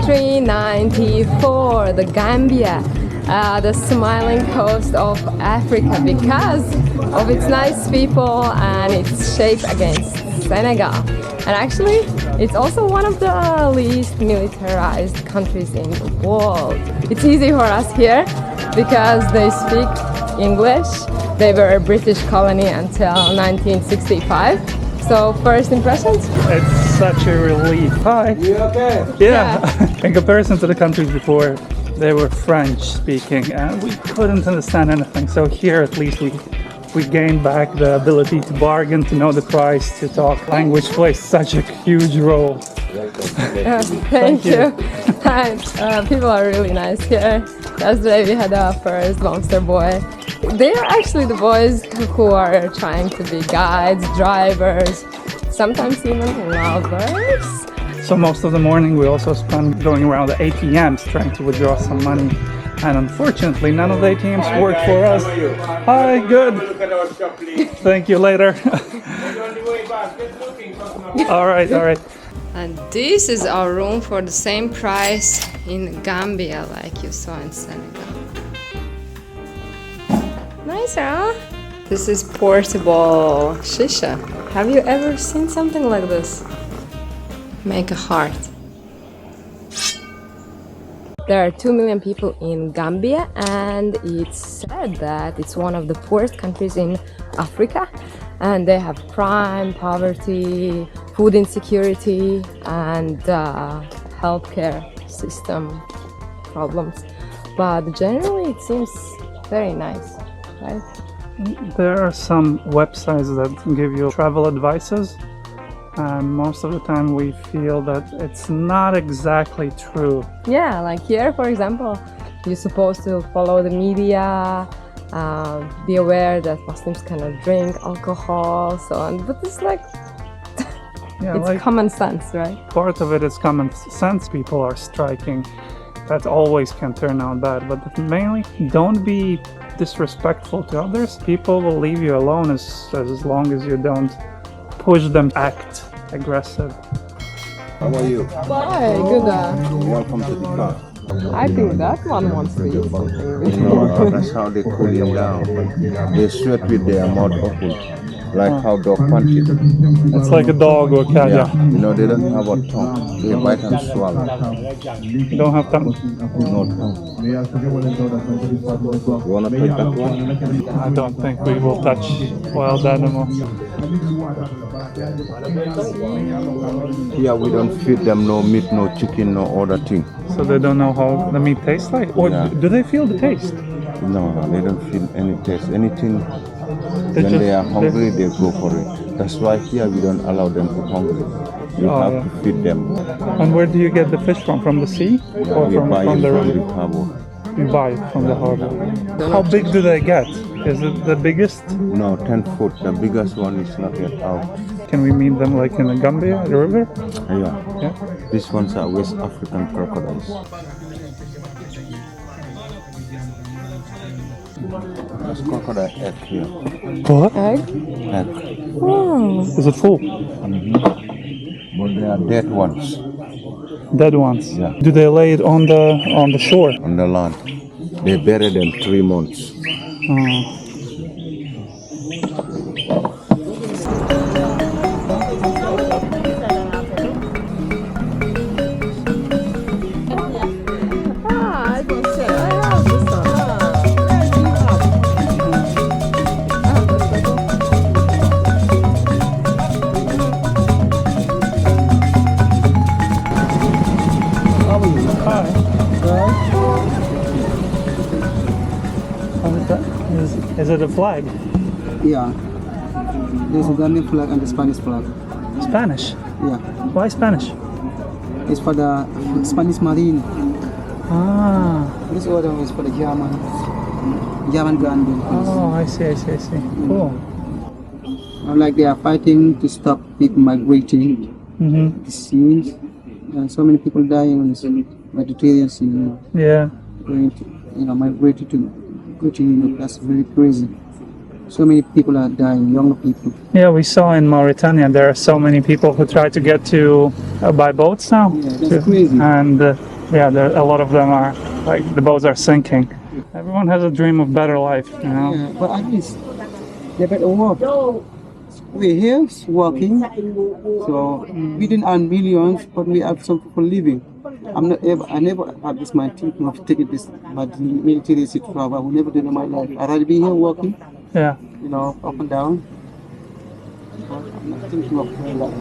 Country 94, the Gambia, the smiling coast of Africa, because of its nice people and its shape against Senegal. And actually, it's also one of the least militarized countries in the world. It's easy for us here because they speak English. They were a British colony until 1965. So first impressions? It's such a relief. Hi. You okay? Yeah. In comparison to the countries before, they were French speaking and we couldn't understand anything. So here at least we gained back the ability to bargain, to know the price, to talk. Language plays such a huge role. Thank you. People are really nice here. Yesterday we had our first monster boy. They are actually the boys who are trying to be guides, drivers, sometimes even lovers. So most of the morning we also spent going around the ATMs trying to withdraw some money. And unfortunately, none of the ATMs work for us. Hi, good. Thank you, later. All right. And this is our room for the same price in Gambia, like you saw in Senegal. Nice, huh? This is portable shisha. Have you ever seen something like this? Make a heart. There are 2 million people in Gambia, and it's said that it's one of the poorest countries in Africa, and they have crime, poverty, food insecurity, and healthcare system problems. But generally it seems very nice, right? There are some websites that give you travel advices, and most of the time we feel that it's not exactly true. Yeah, like here, for example, you're supposed to follow the media, be aware that Muslims cannot drink alcohol, so on. But it's like, Yeah, it's like common sense, right? part of it is common sense. People are striking. That always can turn out bad, but mainly don't be disrespectful to others. People will leave you alone as long as you don't push them to act aggressive. How are you? Hi, good. Welcome to the car. I think that one wants to eat something. You know, that's how they cool him down. They sweat with their mouth open, like how dog punch it. It's like a dog or a cat, yeah. You know, they don't have a tongue. They bite and swallow. You don't have tongue? No tongue. You wanna take that one? I don't think we will touch wild animals. Here we don't feed them no meat, no chicken, no other thing. So they don't know how the meat tastes like? Or Yeah. do they feel the taste? No, they don't feel any taste. Anything, when just- they are hungry, they go for it. That's why here we don't allow them to hungry. You Oh, have yeah. to feed them. And where do you get the fish from? From the sea? Or We buy from it the from river? the harbor. You buy it from the harbor. How big do they get? Is it the biggest? No, 10 foot. The biggest one is not yet out. Can we meet them like in the Gambia, the river? Yeah. Yeah. These ones are West African crocodiles. There's crocodile egg here. What? Egg? Egg. Oh. Is it full? But they are dead ones Dead ones? Yeah. Do they lay it on the shore? on the land. They bury them 3 months. Oh. Ah, I think so. I have this one. Hi. What is that? Is it a flag? Yeah. There's a Ghanaian flag and the Spanish flag. Spanish? Yeah. Why Spanish? It's for the Spanish Marine. Ah. This other one is for the German Gambia. Oh, I see. Cool. Like they are fighting to stop people migrating Mm-hmm. the seas. And so many people dying on the Mediterranean Sea. Yeah. Going to, migrating to go to Europe. That's very crazy. So many people are dying, young people. Yeah, we saw in Mauritania there are so many people who try to get to by boats now. Yeah, that's crazy. And Yeah, a lot of them are like the boats are sinking. Everyone has a dream of better life, you know. Yeah, but at least they better work. We're here working, so we didn't earn millions, but we have some people living. I never had this mind thinking of taking this, but military seat forever. I will never do it in my life. I'd rather be here working, Yeah. you know, up and down. But I'm not thinking of doing that.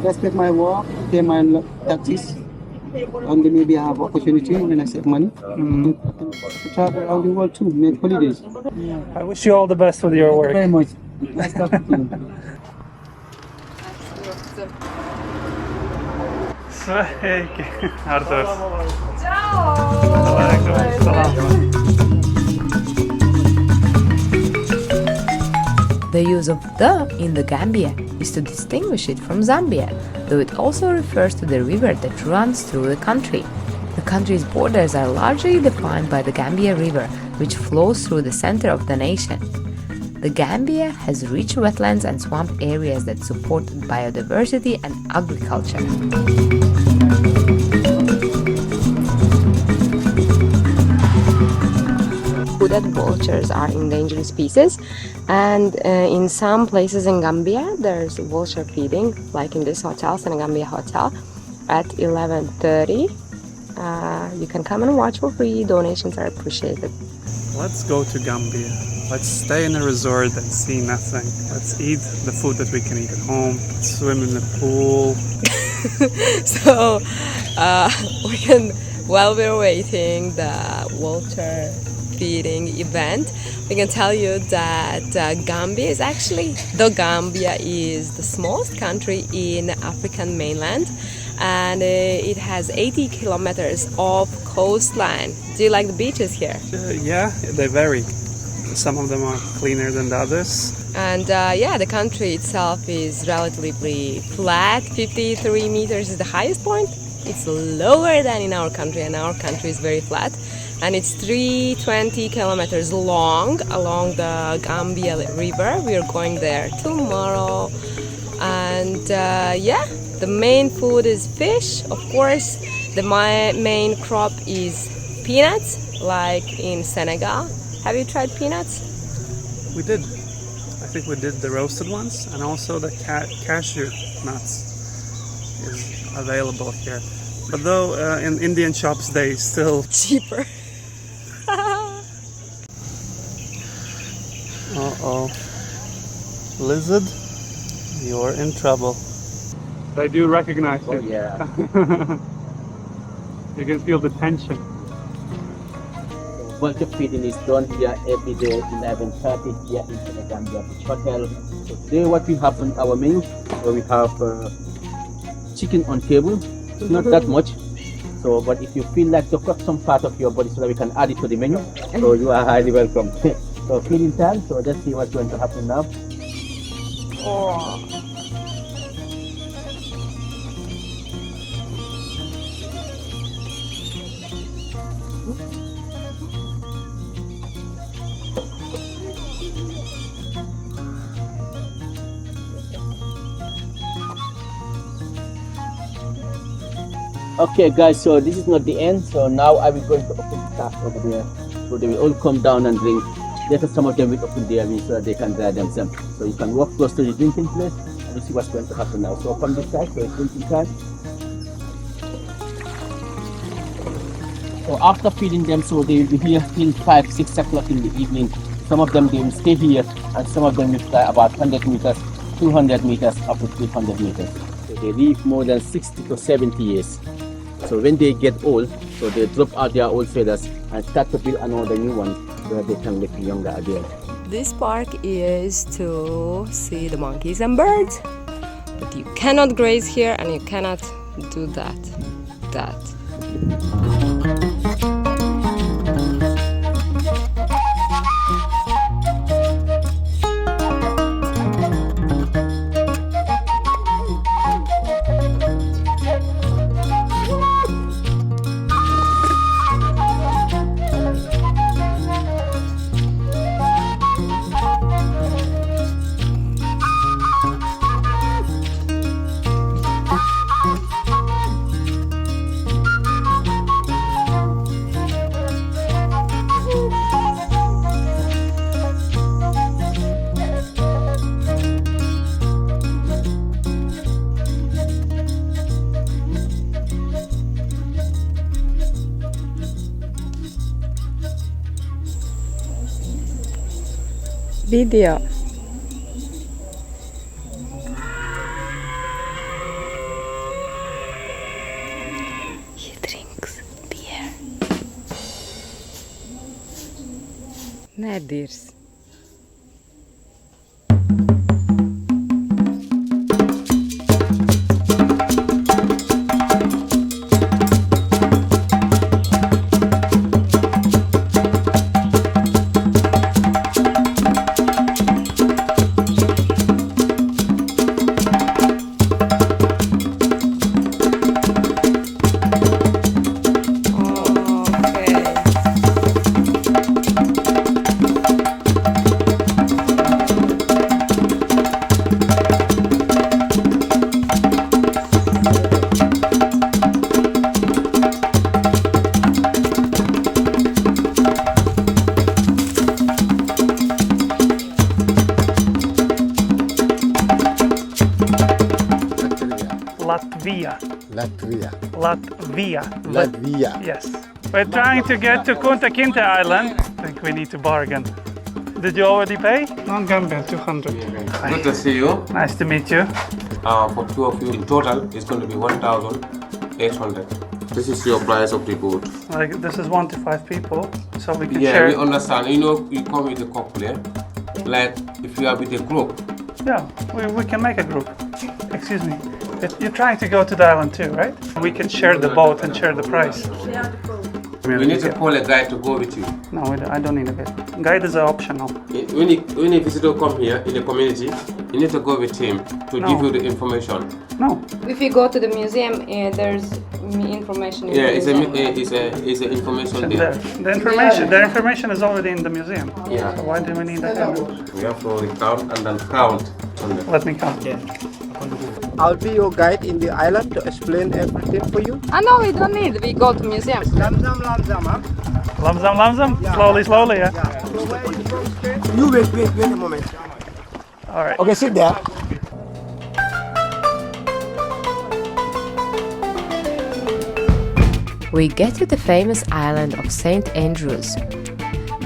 Respect my work, pay my taxes, and then maybe I have opportunity when I save money to travel around the world too, make holidays. I wish you all the best with your Thank you work. very much. Nice talking to you. Arthur. The use of the in the Gambia is to distinguish it from Zambia, though it also refers to the river that runs through the country. The country's borders are largely defined by the Gambia River, which flows through the center of the nation. The Gambia has rich wetlands and swamp areas that support biodiversity and agriculture. Hooded vultures are endangered species, and in some places in Gambia there's vulture feeding, like in this hotel, Senegambia Hotel, at 11:30. You can come and watch for free. Donations are appreciated. Let's go to Gambia. Let's stay in a resort and see nothing. Let's eat the food that we can eat at home. Let's swim in the pool. So we can, while we're waiting the vulture feeding event, we can tell you that Gambia is actually, though Gambia is the smallest country in African mainland, and it has 80 kilometers of coastline. Do you like the beaches here? Yeah, they vary. Some of them are cleaner than the others. And yeah, the country itself is relatively flat. 53 meters is the highest point. It's lower than in our country, and our country is very flat. And it's 320 kilometers long along the Gambia River. We are going there tomorrow. And yeah, the main food is fish. Of course, the main crop is peanuts, like in Senegal. Have you tried peanuts? We did. I think we did the roasted ones, and also the cashew nuts is available here. But though in Indian shops they still Cheaper. Uh-oh. Lizard, you're in trouble. They do recognize it. Yeah. You can feel the tension. Vulture feeding is done here every day, 11:30 here in Senegambia Beach Hotel. So today what we have on our menu, so we have chicken on table. It's not that much. So, but if you feel like to cut some part of your body so that we can add it to the menu, so you are highly welcome. So feeding time, so let's see what's going to happen now. Oh. Okay guys, so this is not the end. So now I will going to open the tap over there. So they will all come down and drink. Later some of them will open their wings so that they can dry themselves. So you can walk close to the drinking place and you see what's going to happen now. So from this side, so it's drinking time. So after feeding them, so they will be here till 5, 6 o'clock in the evening. Some of them they will stay here and some of them will fly about 100 meters, 200 meters, up to 300 meters. So they live more than 60 to 70 years. So when they get old, so they drop out their old feathers and start to build another new one where they can look younger again. This park is to see the monkeys and birds, but you cannot graze here and you cannot do that. Video. He drinks beer. Nedir? Latvia. Yes. We're trying to get to Kunta Kinteh Island. I think we need to bargain. Did you already pay? Gambia, 200. Good to see you. Nice to meet you. For two of you, in total, it's going to be 1,800. This is your price of the boat. Like, this is 1 to 5 people, so we can Yeah, share. we understand. You know, you come with a couple, yeah? Like, if you are with a group. Yeah, we can make a group. Excuse me. You're trying to go to the island too, right? We can share the boat and share the price. You need to call a guide to go with you. No, I don't need a guide. Guide is optional. When a visitor come here in the community, you need to go with him to give you the information. No. If you go to the museum, there's information. Yeah, it's an information there. The information is already in the museum. Yeah. So why do we need that? We have to recount and then count. Let me count. Yeah. I'll be your guide in the island to explain everything for you. No, we don't need. We go to museum. Lamzam, lamzam, huh? Lamzam? Yeah. Slowly, yeah? Yeah. So where you from, Spain? You wait a moment. All right. Okay, sit there. We get to the famous island of St. Andrews,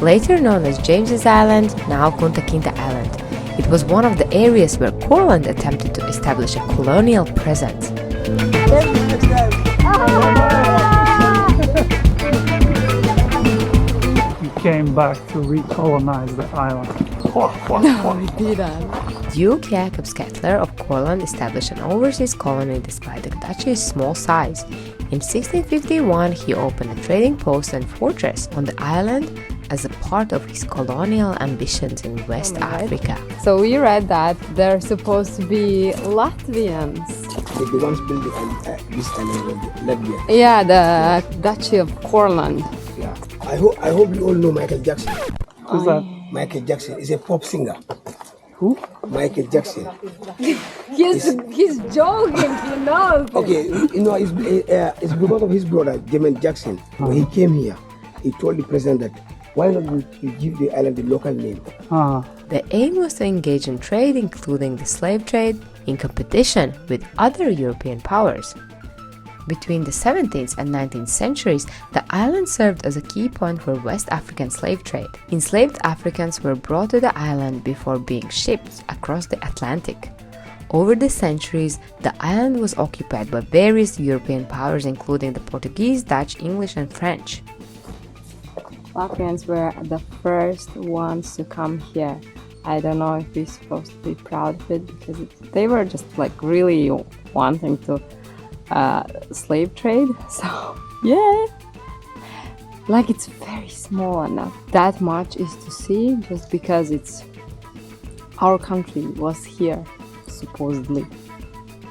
later known as James's Island, now Kunta Kinteh Island. It was one of the areas where Courland attempted to establish a colonial presence. We came back to recolonize the island. No, we didn't. Duke Jacob Skettler of Courland established an overseas colony despite the duchy's small size. In 1651, he opened a trading post and fortress on the island as a part of his colonial ambitions in West Africa. So we read that they're supposed to be Latvians. The ones building this island, Latvia. Yeah, the Duchy of Courland. Yeah. I hope you all know Michael Jackson. Who's that? Michael Jackson is a pop singer. Who? Michael Jackson. He's joking, you know. Okay, you know, it's because of his brother, Jermaine Jackson. When he came here, he told the president that why not we give the island the local name? The aim was to engage in trade, including the slave trade, in competition with other European powers. Between the 17th and 19th centuries, the island served as a key point for West African slave trade. Enslaved Africans were brought to the island before being shipped across the Atlantic. Over the centuries, the island was occupied by various European powers, including the Portuguese, Dutch, English, and French. Latvians were the first ones to come here. I don't know if we're supposed to be proud of it because they were just like really wanting to slave trade. So yeah, like it's very small and not that much is to see just because it's our country was here supposedly.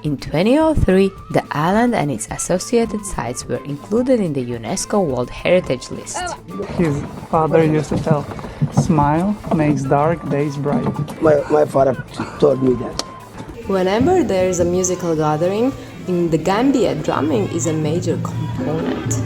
In 2003, the island and its associated sites were included in the UNESCO World Heritage List. His father used to tell, "Smile makes dark days bright." My father told me that. Whenever there is a musical gathering, in the Gambia, drumming is a major component.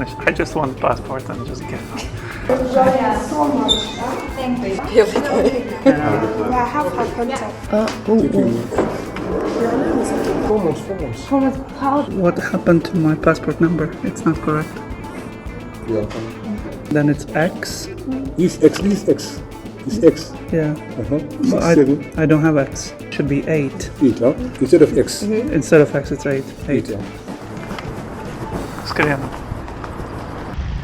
finish. I just want the passport and just get out. What happened to my passport number? It's not correct. Then it's X. This X. It's X. Yeah. But I don't have X. Should be 8. 8, huh? Instead of X. Instead of X, it's 8. 8. Yeah. Scream.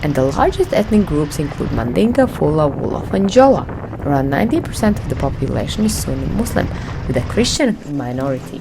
And the largest ethnic groups include Mandinka, Fula, Wolof, and Jola. Around 90% of the population is Sunni Muslim, with a Christian minority.